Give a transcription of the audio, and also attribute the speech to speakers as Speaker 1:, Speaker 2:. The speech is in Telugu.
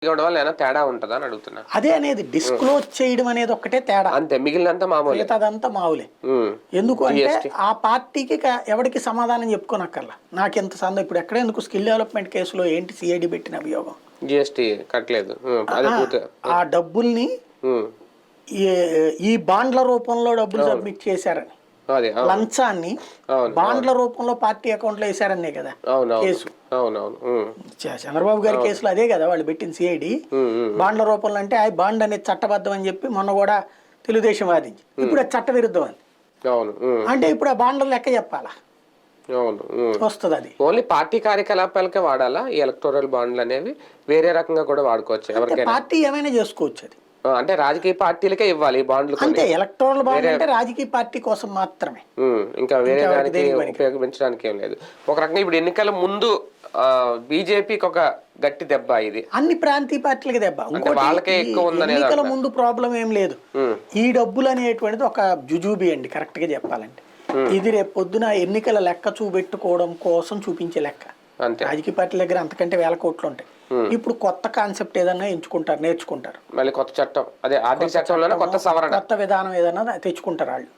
Speaker 1: ఇవ్వడం వల్ల ఏమైనా తేడా ఉంటుందా అని అడుగుతున్నా.
Speaker 2: అదే అనేది డిస్క్లోజ్ చేయడం అనేది ఒక్కటే తేడా,
Speaker 1: అంతే, మిగిలినంతా మామూలే.
Speaker 2: అదంతా మామూలే. ఎందుకు అంటే ఆ పార్టీకి ఎవరికి సమాధానం చెప్పుకోనక్కర్లా, నాకు ఎంత సంద ఇప్పుడు ఎక్కడ ఎందుకు స్కిల్ డెవలప్మెంట్ కేసులో ఏంటి సిఐడి పెట్టిన అభియోగం,
Speaker 1: జిఎస్టీ కట్టలేదు,
Speaker 2: ఆ డబ్బుల్ని ఈ బాండ్ల రూపంలో డబ్బులు సబ్మిట్ చేశారని, లంచాన్ని బాండ్ల రూపంలో పార్టీ అకౌంట్ లో వేసారనే కదా కేసు. చంద్రబాబు గారి కేసులో అదే కదా వాళ్ళు పెట్టిన సిఐడి, బాండ్ల రూపంలో. అంటే ఆ బాండ్ అనేది చట్టబద్ధం అని చెప్పి మొన్న కూడా తెలుగుదేశం వాదించి, ఇప్పుడు అది చట్ట విరుద్ధం అని. అంటే ఇప్పుడు ఆ బాండ్ల లెక్క చెప్పాలా, వస్తుంది అది.
Speaker 1: ఓన్లీ పార్టీ కార్యకలాపాలకే వాడాలా ఈ ఎలక్టోరల్ బాండ్లు అనేవి? వేరే రకంగా కూడా వాడుకోవచ్చు ఎవరికైనా?
Speaker 2: పార్టీ ఏమైనా చేసుకోవచ్చు అది,
Speaker 1: అంటే రాజకీయ పార్టీలకే ఇవ్వాలి ఈ బాండ్లు.
Speaker 2: అంతే, ఎలక్టోరల్ బాండ్ అంటే రాజకీయ పార్టీ కోసం మాత్రమే,
Speaker 1: ఇంకా వేరే దానికి ఉపయోగించడానికి ఏం లేదు. ఒక రకంగా ఇప్పుడు ఎన్నికల ముందు బీజేపీకి ఒక గట్టి దెబ్బ ఇది,
Speaker 2: అన్ని ప్రాంతీయ పార్టీలకి దెబ్బ.
Speaker 1: వాళ్ళకే ఎక్కువ ఉందనే
Speaker 2: ఎన్నికల ముందు ప్రాబ్లం ఏం లేదు, ఈ డబ్బులు అనేటువంటిది ఒక జుజూబీ అండి కరెక్ట్ గా చెప్పాలంటే. ఇది రేపు పొద్దున ఎన్నికల లెక్క చూపెట్టుకోవడం కోసం చూపించే లెక్క. రాజకీయ పార్టీల దగ్గర అంతకంటే వేల కోట్లు ఉంటాయి. ఇప్పుడు కొత్త కాన్సెప్ట్ ఏదన్నా ఎంచుకుంటారు, నేర్చుకుంటారు,
Speaker 1: మళ్ళీ కొత్త చట్టం, అదే ఆర్థిక చట్టంలోనే కొత్త సవరణ,
Speaker 2: కొత్త విధానం ఏదన్నా తెచ్చుకుంటారు వాళ్ళు.